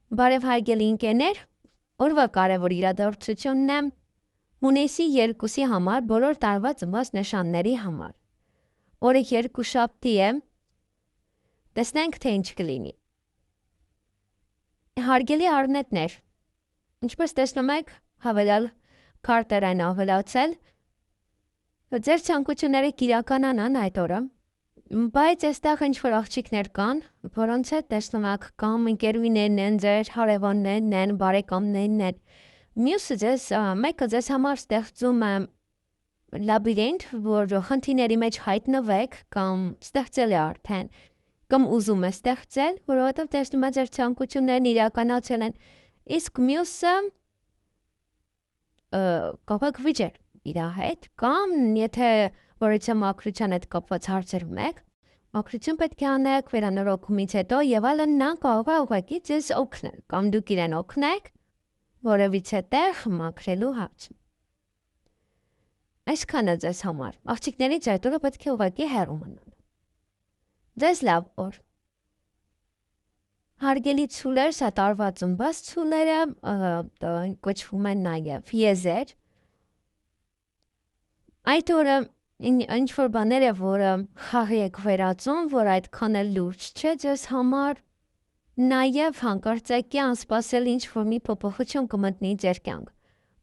Բարև հարգելի ընկերներ, օրվա կարևոր իրադարձությունն է հունիսի 2-ի համար բոլոր տարվա ծնված նշանների համար։ Օրը երկուշաբթի է, տեսնենք թե ինչ կլինի։ Հարգելի առնետներ, ինչպես տեսնում եք, հավելյալ քարտեր են ավելացել, ձեր ցանկությունները կիրականանան այդ օրը, բայց այստեղ ինչ-որ աղջիկներ կան, որոնց հետ տեսնում եք կամ ընկերուհիներն են, ձեր հարևաններն են, բարեկամներն են։ Մեկը ձեզ համար ստեղծում է լաբիրինթ, որ խնդիրների մեջ հայտնվեք կամ ստեղծել է արդեն, կամ ուզում է ստեղծել, որովհետև տեսնում է ձեր ցանկություններն իրականացել են, իսկ մյուսը կապակ վիճեր իր հետ, կամ եթե որից մաքրության հետ կապված հարցեր ունեք, մաքրություն պետք է անեք վերանորոգումից հետո եւ այլն, նա կարող է ուղղակի ձեզ օգնել, կամ դուք իրեն օգնեք որևիցե տեղ մաքրելու հարցում։ Այսքանը ձեզ համար։ Աղջիկներից այդ օրը պետք է ուղղակի հեռու մնալ։ Ձեզ լավ օր։ Հարգելի ցուլեր, սա տարվա ծնված ցուլերը կոչվում են նաև եզեր։ Այդ օրը ինչ-որ բաներ է, որը խաղի եք վերածում, որ այդքան էլ լուրջ չէ ձեզ համար, նաև հանկարծակի անսպասելի ինչ-որ մի փոփոխություն կմտնի ձեր կյանք։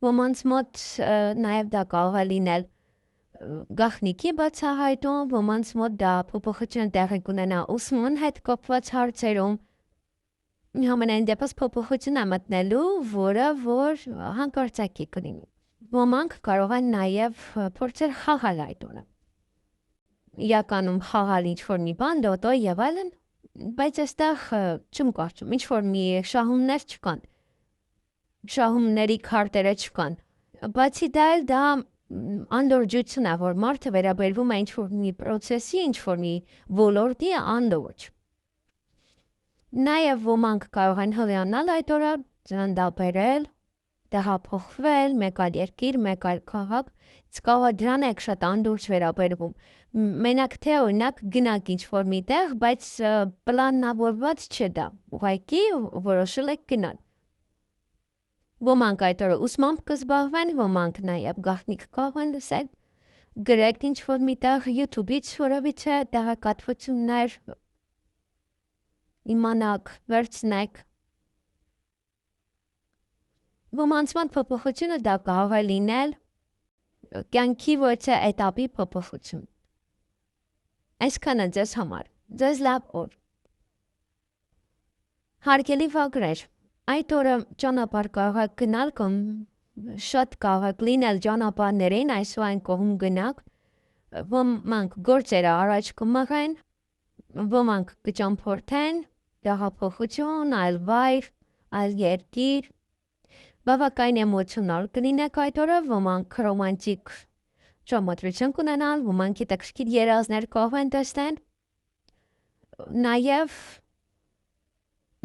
Ոմանց մոտ նաև դա կարող է լինել գաղտնիքի բացահայտում, ոմանց մոտ դա փոփոխություն տեղի կունենա ուսման հետ կապված հարցերում, համենայն դեպս փոփոխություն է մտնելու, որը որ հանկարծակի կլինի։ Ոմանք կարող են նաև փորձել խաղալ այդ օրը։ Իրականում խաղալ ինչ-որ մի բան, լոտո եւ այլն, բայց այստեղ չեմ կարծում, ինչ-որ մի շահումներ չկան։ Շահումների քարտերը չկան։ Բացի դա անդորջություն է, որ մարդը վերաբերվում է ինչ-որ մի process-ի, ինչ-որ մի ոլորտի անդորջ։ Նաև ոմանք կարող են հղիանալ այդ օրը, ծննդաբերել, տեղափոխվել, մեկ այլ երկիր, մեկ այլ քաղաք, կարող է դրան եք շատ անդուրջ վերաբերվում։ Մենակ թե օրինակ գնաք ինչ-որ մի տեղ, բայց պլանավորված չէ դա։ Ուղղակի որոշել եք գնալ։ Ոմանք այդ օրը ուսմամբ կզբաղվեն, ոմանք նաև գաղտնիք կարող են լսել, գրեք ինչ-որ մի տեղ YouTube-ից որևիցե տեղեկատվություններ իմանաք, վերցնեք։ Ոմանցման փոփոխությունը դա կարող է լինել կյանքի որևիցե էտապի փոփոխություն։ Այսքանը ձեզ համար, ձեզ լավ օր։ Հարգելի վագրեր, այդ օրը ճանապարհ կարող եք գնալ կամ շատ կարող եք լինել ճանապարհներին, այսօր կողմ գնաք, ոմանք գործերը առաջ կմղեն, ոմանք կճամփորդեն, տեղափոխություն, այլ վայր, այլ երկիր, բավական էմոցիոնալ կլինեք այդ օրը, ոմանք ռոմանտիկ տրամադրություն կունենան, ոմանք հետաքրքիր երազներ կարող են տեսնել, նաև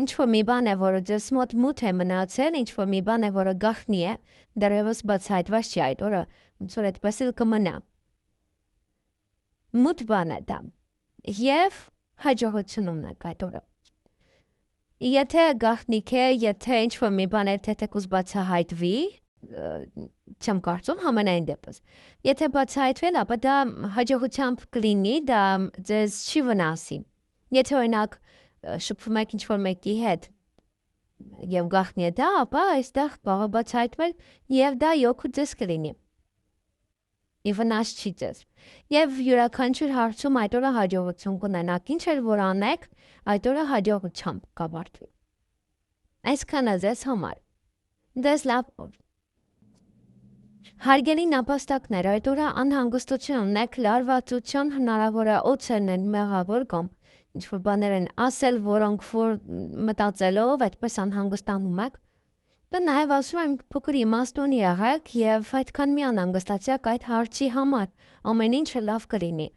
ինչ-որ մի բան է, որը ձեզ մոտ մութ է մնացել, ինչ-որ մի բան է, որը գաղտնի է, դեռևս բացահայտված չի այդ օրը, ոնց որ այդպես էլ կմնա։ Մութ բան է դա։ Եվ հաջողություն ունեք այդ օրը։ Եթե գաղտնիք է, եթե ինչ-որ մի բան է թեթևուզ բացահայտվի, չեմ կարծում համենայն դեպս։ Եթե բացահայտվել, ապա դա հաջողությամբ կլինի, դա ձեզ չի վնասի։ Եթե օրինակ շփվում եք ինչ-որ մեկի հետ եւ գաղտնի է դա, ապա այստեղ կարող է բացահայտվել եւ դա օգուտ ձեզ կլինի։ Իվնաս չի ձեզ։ Եվ յուրաքանչյուր հարցում այդ օրը հաջողություն կունենաք, ինչ էլ որ անեք, այդ օրը հաջողությամբ կավարտվի։ Այսքանը ձեզ համար։ Ձեզ լավ օր։ Հարգելի նապաստակներ, այդ օրը անհանգստություն ունեք, լարվածություն, հնարավոր է օծերն են մեղավոր կամ ինչ-որ բաներ են ասել, որոնք որ մտածելով այդպես անհանգստանում եք, դա նաև ասում եմ փոքր իմաստուն եղեք եւ այդքան մի անհանգստացեք այդ հարցի համար, ամեն ինչը լավ կլինի։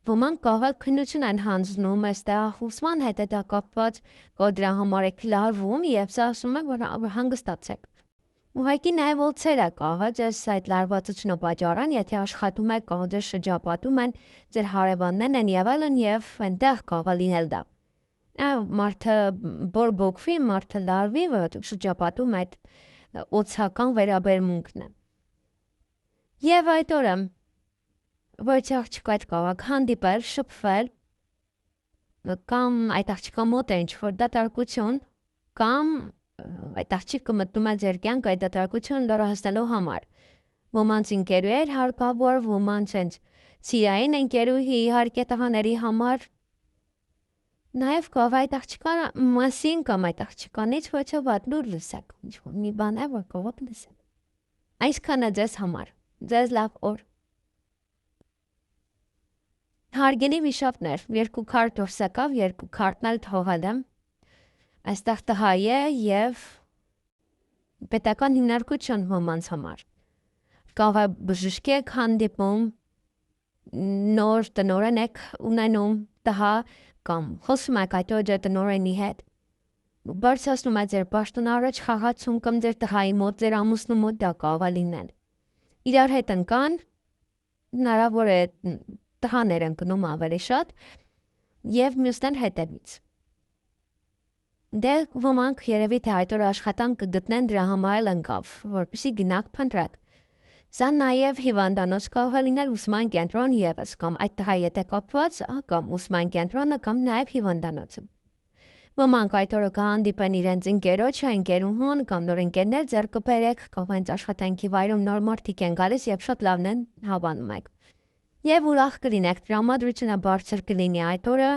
Ոմանք կարող է քննություն են հանձնում, այստեղ ուսման հետ է դա կապված, որ դրա համար եք լարվում եւ սա ասում է, որ հանգստացեք։ Ուղղակի նաև օծերը կարող է ձեզ այդ լարվածությունը պատճառան, եթե աշխատում եք, կարող ձեզ շրջապատում են, ձեր հարևաններն են եւ այլն եւ այնտեղ կարող է լինել դա։ Մարդը բորբոքվի, մարդը լարվի, որովհետև շրջապատում այդ օծական վերաբերմունքն է։ Եվ այդ օրը ոչ աղջիկա այդ կարող հանդիպել, շփվել, կամ այդ աղջիկա մոտ է ինչ-որ դատարկություն, կամ այդ աղջիկը մտնում է ձեր կյանք այդ դատարկությունը լրացնելու համար։ Ոմանց ընկերուհի հարկավոր, ոմանց հենց CIA-ն ընկերուհի իհարկե տղաների համար։ Նաև կարող այդ աղջկա մասին կամ այդ աղջկանից ոչ վատ լուր լսեք, ինչ-որ մի բան է, որ կարող լսեք։ Այսքանը ձեզ համար, ձեզ լավ օր։ Հարգելի վիշապներ, 2 քարտ դուրս եկավ, 2 քարտն էլ թողել եմ։ Այստեղ տղա է եւ պետական հիմնարկություն ոմանց համար։ Կարող է բժշկեք հանդիպում, նոր տնօրեն եք ունենում տղա կամ խոսում եք այդ օջը տնօրենի հետ։ Բարձրացնում եք ձեր պաշտոնը առաջ խաղացում կամ ձեր տղայի մոտ, ձեր ամուսնու մոտ դա կարող է լինել։ Իրար հետ ընկան, հնարավոր է տղաներ ընկնում ավելի շատ եւ մյուսներ հետևից։ Դե ոմանք երևի թե այդ օրը աշխատանք կգտնեն դրա համար ընկավ, որպեսզի գնաք փնտրեք։ Սա նաև հիվանդանոց կարող է լինել ուսման կենտրոն եւս կամ այդ տղայի հետ կապված կամ ուսման կենտրոնը կամ նաև հիվանդանոցը։ Ոմանք այդ օրը կհանդիպեն իրենց ընկերոջը, ընկերուհուն կամ նոր ընկերներ ձեռք կբերեք, կամ հենց աշխատանքի վայրում նոր մարդիկ են գալիս եւ շատ լավն են հավանում եք։ Եվ ուրախ կլինեք, տրամադրությունը բարձր կլինի այդ օրը,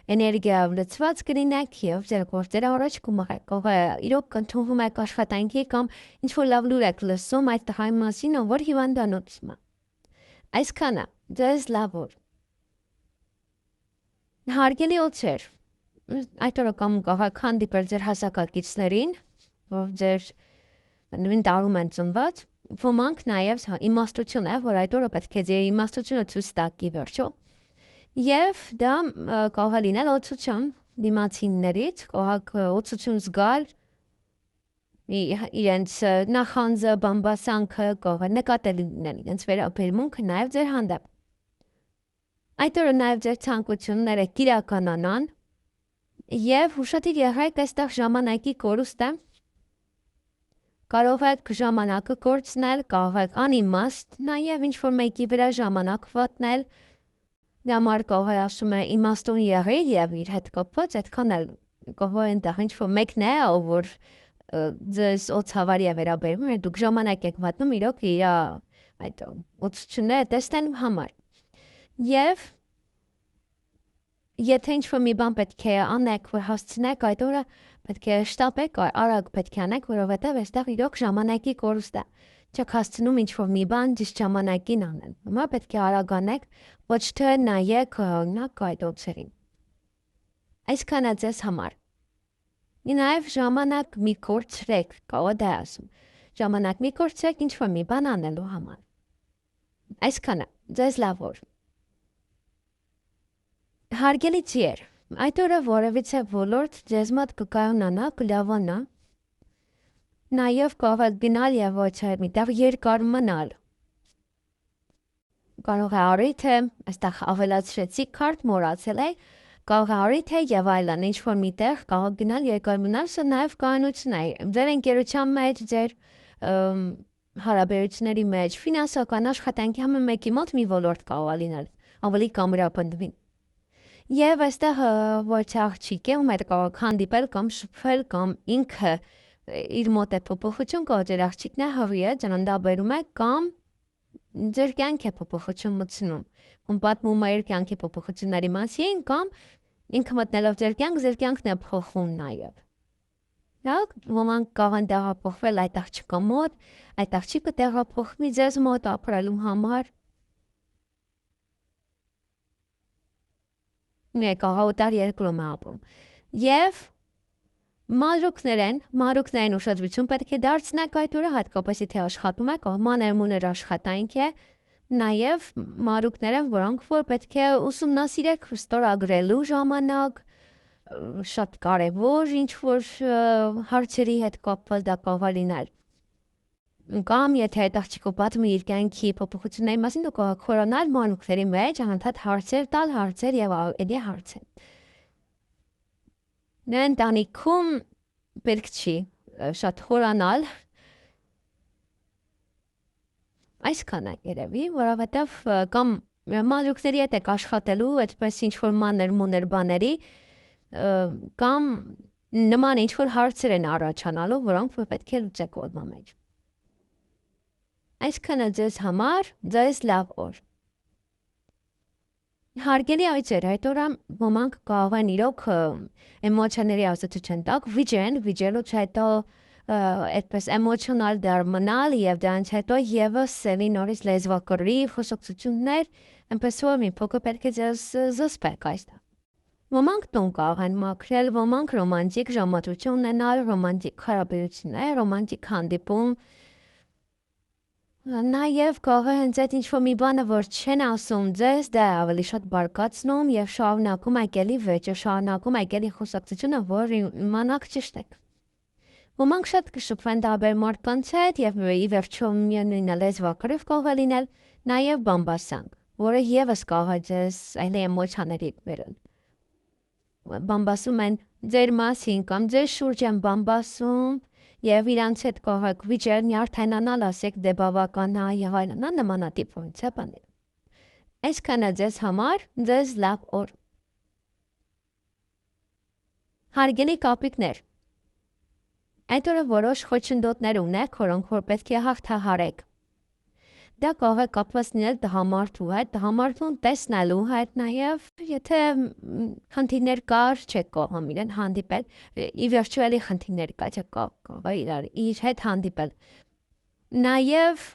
էներգիայով լցված կլինեք եւ ձեր գործերը առաջ կմղեք։ Կարող է իրոք կընդունվում եք աշխատանքի կամ ինչ-որ լավ լուր եք լսում այդ տղայի մասին, որ հիվանդանոցում է։ Այսքանը, ձեզ լավ օր։ Հարգելի օծեր, այդ օրը կամ կարող եք հանդիպել ձեր հասակակիցներին, որ ձեր նույն տարում են ծնված, ոմանք նաև իմաստություն է, որ այդ օրը պետք է ձեր իմաստությունը ցույց տաք ի վերջո։ Եվ դա կարող է լինել օծություն դիմացիններից, կարող է օծություն զգալ իրենց նախանձը, բամբասանքը, կարող է նկատելի լինել իրենց վերաբերմունքը նաև ձեր հանդեպ։ Այդ օրը նաև ձեր ցանկությունները կիրականանան եւ ուշադիր եղեք այստեղ ժամանակի կորուստ է։ Կարող եք ժամանակը կորցնել, կարող եք անիմաստ, նաև ինչ-որ մեկի վրա ժամանակ վատնել, դամար կարող է ասում է իմաստուն եղիր եւ իր հետ կապված այդքան էլ կարող է այնտեղ ինչ-որ մեկն է, որ ձեզ օծավարի է վերաբերվում, դուք ժամանակ եք վատնում իրոք իր այդ օծությունները տեսնելու համար։ Եվ եթե ինչ-որ մի բան պետք է անեք, որ հասցնեք այդ օրը, պետք է շտապեք, արագ պետք է անեք, որովհետև այստեղ իրոք ժամանակի կորուստ է։ Չեք հասցնում ինչ-որ մի բան ճիշտ ժամանակին անել։ Հիմա պետք է արագ անեք, ոչ թե նայեք օրինակ այդ օծերին։ Այսքանը ձեզ համար։ Նաև ժամանակ մի կորցրեք, կարող դա ասում։ Ժամանակ մի կորցրեք ինչ-որ մի բան անելու համար։ Այսքանը, ձեզ լավ օր։ Հարգելի ձեր, այդ օրը որևիցե ոլորտ ձեզ մոտ կկայանա, կլավանա, նաև կարող է գնալ եւ ոչ այդտեղ երկար մնալ։ Կարող է առիթ է, այստեղ ավելացրեցի քարտ մոռացել է, կարող է առիթ է եւ այլն, ինչ-որ միտեղ կարող գնալ երկար մնալ, սա նաև կանոնություն է։ Ձեր ընկերության մեջ, ձեր հարաբերությունների մեջ, ֆինանսական աշխատանքի համը մեկի մոտ մի ոլորտ կարող է լինել, ավելի կամրապնդվին։ Եվ այստեղ ոչ աղջիկ է, ում հետ կարող հանդիպել կամ շփվել կամ ինքը իր մոտ է փոփոխություն կարող ձեր աղջիկն է հավի է, ծննդաբերում է կամ ձեր կյանք է փոփոխություն մտցնում, ում պատմում է իր կյանքի փոփոխությունների մասին կամ ինքը մտնելով ձեր կյանքն է փոխում նաև։ Լավ, ոմանք կարող են տեղափոխվել այդ աղջկա մոտ, այդ աղջիկը տեղափոխվի ձեզ մոտ ապրելու համար։ Մեկ աղաուտար երկրում է ապրում։ Եվ մանրուքներին ուշադրություն պետք է դարձնեք այդ օրը, հատկապես եթե աշխատում եք, մանր աշխատանք է, նաև մանրուքները, որոնք որ պետք է ուսումնասիրեք ստորագրելու ժամանակ, շատ կարևոր ինչ-որ հարցերի հետ կապված դա կարող է լինել։ Կամ եթե այդ աղջիկը պատմի իր կյանքի փոփոխությունների մասին, դուք կարող եք խորանալ մանրուքների մեջ, անընդհատ հարցեր տալ, հարցեր եւ էլի հարցեր։ Նրա ընտանիքում պետք չի շատ խորանալ այսքանը երևի, որովհետև կամ մալուկների հետ եք աշխատելու այդպես ինչ-որ մանր-մուներ բաների կամ նման ինչ-որ հարցեր են առաջանալու, որոնք պետք է լուծեք օրվա մեջ։ Այսքանը ձեզ համար ձեզ լավ օր։ Հարգելի այցեր, այդ օրը ոմանք կարող են իրոք էմոցիաների ազդեցության տակ վիճելուց հետո այդպես էմոցիոնալ դառնալ եւ դրանից հետո եւս սելի նորից լեզվակռի խոսակցություններ, այնպես որ մի փոքր պետք է ձեզ զսպեք այստեղ։ Ոմանք տուն կարող են մաքրել, ոմանք ռոմանտիկ ժամադրություն ունենալ, ռոմանտիկ հարաբերություններ, ռոմանտիկ հանդիպում, Նաև կարող է հենց այդ ինչ-որ մի բանը, որ չեն ասում ձեզ, դա է ավելի շատ բարկացնում եւ շարունակում եք էլի վեճը, շարունակում եք էլի խոսակցությունը, որ իմանաք ճիշտ եք։ Ոմանք շատ կշփվեն տարբեր մարդկանց հետ եւ ի վերջո միևնույնն է լեզվակռիվ կարող է լինել, նաև բամբասանք, որը եւս կարող է ձեզ այլ էմոցիաների բերել։ Բամբասում են ձեր մասին կամ ձեր շուրջ են բամբասում Եվ իրանց հետ կարող եք վիճել, նյարդայնանալ, ասեք դե բավական է եւ այլն, նմանատիպ բաներ։ Այսքանը ձեզ համար, ձեզ լավ օր։ Հարգելի կապիկներ, այդ օրը որոշ խոչընդոտներ ունեք, որոնք որ պետք է հաղթահարեք։ Դա կարող է կապված լինել տղամարդու հետ, տղամարդուն տեսնելու հետ նաև, եթե խնդիրներ կար, չեք կարող իրեն հանդիպել, ի վերջո էլի խնդիրներ կա, չեք կարող իր հետ հանդիպել։ Նաև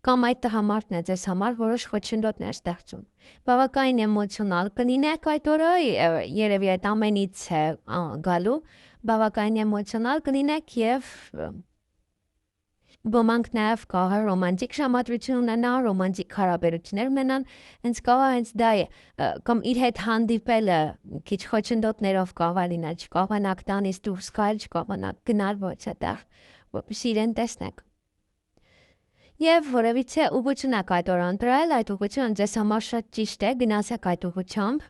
կամ այդ տղամարդն է ձեզ համար որոշ խոչընդոտներ ստեղծում։ Բավականին էմոցիոնալ կլինեք այդ օրը, երևի այդ ամենից է գալու, բավականին էմոցիոնալ կլինեք եւ Ոմանք նաև կարող է ռոմանտիկ ժամադրություն ունենալ, ռոմանտիկ հարաբերություններ ունենալ, հենց կարող է հենց դա է, կամ իր հետ հանդիպելը քիչ խոչընդոտներով կարող է լինել, չկարողանաք տանից դուրս գալ, չկարողանաք գնալ որտեղ, որպեսզի իրեն տեսնեք։ Եվ որևիցե ուղղություն եք այդ օրը ընտրել, այդ ուղղությունը ձեզ համար շատ ճիշտ է, գնացեք այդ ուղղությամբ։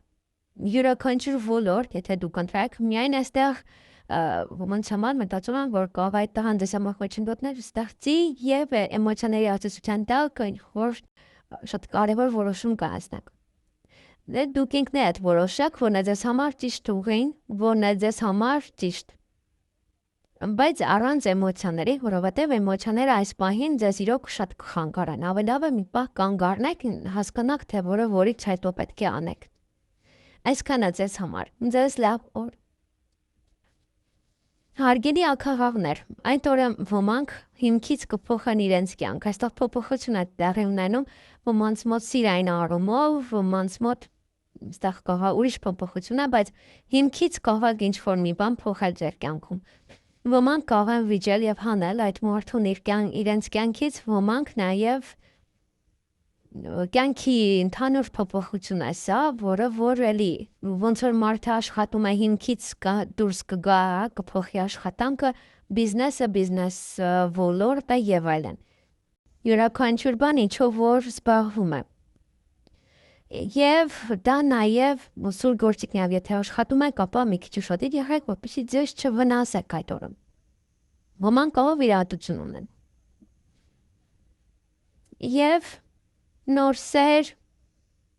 Յուրաքանչյուր ոլորտ, եթե դուք ընտրեք, միայն այստեղ ոմանց համար մտածում եմ, որ կարող է այդ տղան ձեզ համար խոչընդոտներ ստեղծի եւ էմոցիաների ազդեցության տակ որ շատ կարեւոր որոշում կայացնեք։ Դե դուք ինքներդ որոշեք, որն է ձեզ համար ճիշտ ուղին, որն է ձեզ համար ճիշտ։ Բայց առանց էմոցիաների, որովհետեւ էմոցիաները այս պահին ձեզ իրոք շատ կխանգարեն։ Ավելի լավ է մի պահ կանգ առնեք, հասկանաք, թե որը որից հետո պետք է անեք։ Այսքանը ձեզ համար։ Ձեզ լավ օր։ Հարգելի ակաղավներ, այդ օրը ոմանք հիմքից կփոխեն իրենց կյանք, այստեղ փոփոխություն է տեղի ունենում, ոմանց մոտ սիրային առումով, ոմանց մոտ այստեղ կարող ուրիշ փոփոխություն է, բայց հիմքից կարող ինչ-որ մի բան փոխել ձեր կյանքում։ Ոմանք կարող են վիճել եւ հանել այդ մարդուն իրենց կյանքից, ոմանք նաեւ կյանքի ընդհանուր փոփոխություն է սա, որը որ էլի ոնց որ մարդը աշխատում է հիմքից դուրս կգա, կփոխի աշխատանքը, բիզնեսը, բիզնես ոլորտը եւ այլն։ Յուրաքանչյուր բան ինչով որ զբաղվում է։ Եվ դա նաեւ սուր գործիքներով եթե աշխատում եք, ապա մի քիչ ուշադիր եղեք, որպեսզի ձեզ չվնասեք այդ օրը։ Ոմանք կարող վիրահատություն ունեն։ Եվ նոր սեր,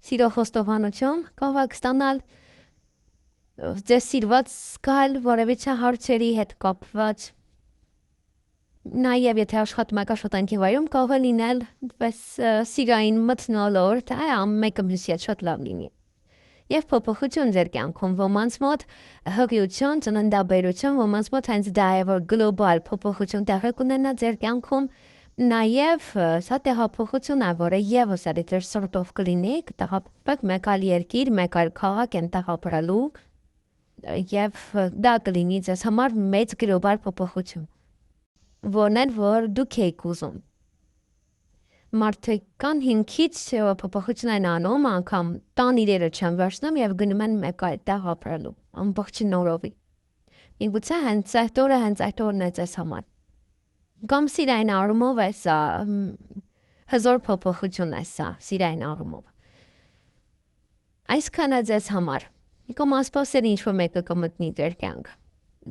սիրո խոստովանություն կարող եք ստանալ ձեզ սիրված զգալ որևիցե հարցերի հետ կապված։ Նաև եթե աշխատում եք աշխատանքի վայրում կարող է լինել պես սիրային մթնոլորտ, մեկը մյուսի հետ շատ լավ լինի։ Եվ փոփոխություն ձեր կյանքում ոմանց մոտ հղիություն, ծննդաբերություն, ոմանց մոտ հենց դա է որ գլոբալ փոփոխություն տեղի կունենա ձեր կյանքում Նաև սա տեղափոխություն է, որը եւս է դեր սորտով կլինի, կտեղափոխեք մեկ այլ երկիր, մեկ այլ քաղաք են տեղափոխելու եւ դա կլինի ձեզ համար մեծ գլոբալ փոփոխություն, որն է որ դուք եք ուզում։ Մարդիկ կան հիմքից փոփոխություն են անում, անգամ տան իրերը չեն վերցնում եւ գնում են մեկ այլ տեղ ապրելու, ամբողջ նորովի։ Միգուցե հենց այդ օրն է ձեզ համար։ Կամ սիրային առումով է սա, հզոր փոփոխություն է սա, սիրային առումով։ Այսքանը ձեզ համար, Կամ ասպասել ինչ-որ մեկը կմտնի ձեր կյանք։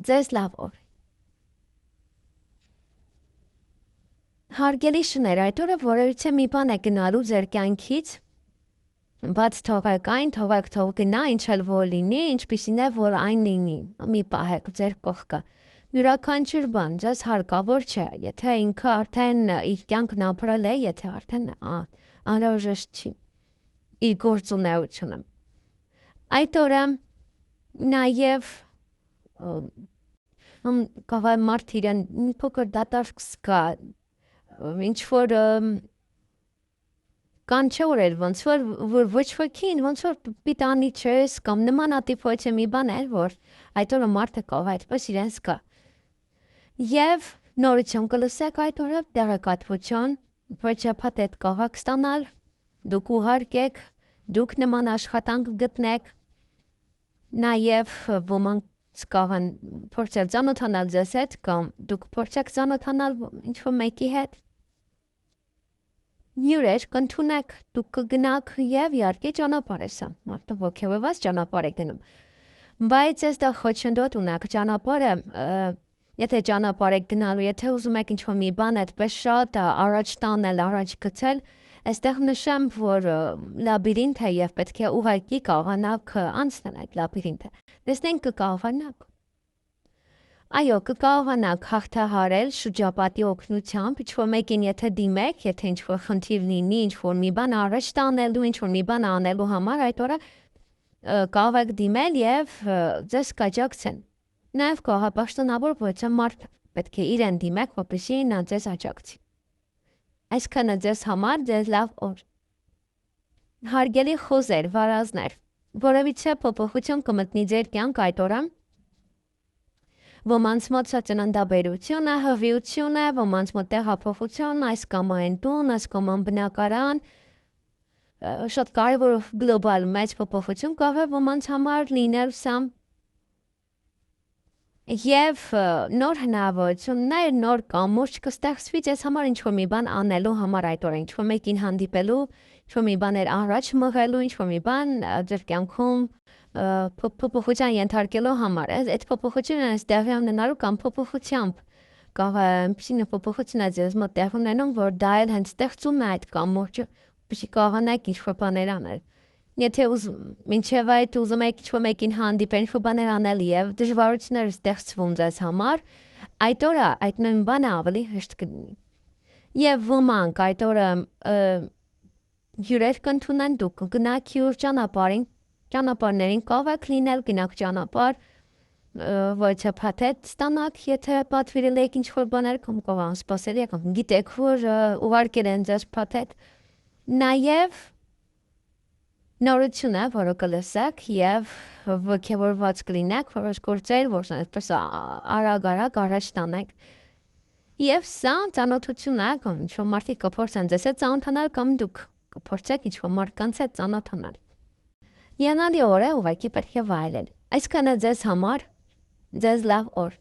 Ձեզ լավ օր։ Հարգելի շներ, այդ օրը որևիցե մի բան է գնալու ձեր կյանքից, բայց թողեք այն, թողեք գնա, ինչ էլ որ լինի, ինչպիսին է, որ այն լինի, մի պահեք ձեր կողքը։ Յուրաքանչյուր բան ձեզ հարկավոր չէ, եթե ինքը արդեն իր կյանքն ապրել է, եթե արդեն անհրաժեշտ չի իր գործունեությունը։ Այդ օրը նաև կարող է մարդ իրեն մի փոքր դատարկ զգա, ինչ որ կանչորել, ոնց որ ոչ ոքին, ոնց որ պիտանի չես, կամ նմանատիպ ոչ մի բան էր, որ այդ օրը մարդը կարող է այդպես իրեն զգա։ Եվ նորություն կլսեք այդ օրը տեղեկատվություն, որ շփաթետ կարող ստանալ, դուք ուղարկեք, դուք նման աշխատանք գտնեք, նաև ոմանք կարող են փորձել ծանոթանալ ձեզ հետ, կամ դուք փորձեք ծանոթանալ ինչ-որ մեկի հետ։ Հյուրեր կընդունեք, դուք կգնաք եւ իհարկե ճանապարհ է սա, մարդը ոգևորված ճանապարհ է գնում։ Բայց ես դա խոչընդոտ ունեք ճանապարհը, եթե ճանապարհ եք գնալու, եթե ուզում եք ինչ-որ մի բան այդպես շատ առաջ տանել, առաջ գցել, այստեղ նշեմ, որ լաբիրինթ է եւ պետք է ուղղակի կարողանաք անցնել այդ լաբիրինթը։ Տեսնենք կկարողանաք։ Այո, կկարողանաք հաղթահարել շրջապատի օգնությամբ, ինչ-որ մեկին եթե դիմեք, եթե ինչ-որ խնդիր լինի, ինչ-որ մի բան առաջ տանելու, ինչ-որ մի բան անելու համար, այդ օրը կարող եք դիմել եւ ձեզ կաջակցեն։ Նաև կարող է պաշտոնավոր ոչ մարդ պետք է իրեն դիմեք, որպեսզի նա ձեզ աջակցի։ Այսքանը ձեզ համար ձեզ լավ օր։ Հարգելի խոզեր, վարազներ, որևիցե փոփոխություն կմտնի ձեր կյանք այդ օրը։ Ոմանց մոտ սա ծննդաբերություն է, հղիություն է, ոմանց մոտ տեղափոխություն, այս կամ այն տուն, այս կամ այն բնակարան, շատ կարևոր գլոբալ մեծ փոփոխություն կարող է ոմանց համար լինել սա։ Եվ նոր հնարավորություններ, նոր կամուրջ կստեղծվի ձեզ համար ինչ-որ մի բան անելու համար այդ օրը, ինչ-որ մեկին հանդիպելու, ինչ-որ մի բաներ առաջ մղելու, ինչ-որ մի բան ձեր կյանքում փոփոխության ենթարկելու համար։ Այդ փոփոխությունը տեղի ունենալու կամ փոփոխությամբ կարող է այնպիսի փոփոխություն է ձեզ մոտ տեղի ունենում, որ դա էլ հենց ստեղծում է այդ կամուրջը, որպեսզի կարողանաք ինչ-որ բաներ անել։ Եթե մինչև այդ ուզում եք ինչ-որ մեկին հանդիպել, ինչ-որ բաներ անել եւ դժվարություններ ստեղծվում ձեզ համար, այդ օրը այդ նույն բանը ավելի հեշտ կլինի։ Եվ ոմանք այդ օրը հյուրեր կընդունեն, դուք գնաք հյուր ճանապարհին, ճանապարհներին կարող եք լինել, գնաք ճանապարհ, ոչ փաթեթ ստանաք, եթե պատվիրել եք ինչ-որ բաներ, կամ կարող անսպասելի է, կամ գիտեք, որ ուղարկել են ձեզ փաթեթ։ Նաեւ նորություն է, որը կլսեք եւ ոգևորված կլինեք, որոշ գործեր, որ այդպես արագ առաջ տանեք։ Եվ սա ծանոթություն է, կամ ինչ-որ մարդիկ կփորձեն ձեզ հետ ծանոթանալ, կամ դուք կփորձեք ինչ-որ մարդկանց հետ ծանոթանալ։ Յանալի օր է, ուղղակի պետք է վայելել։ Այսքանը ձեզ համար, ձեզ լավ օր։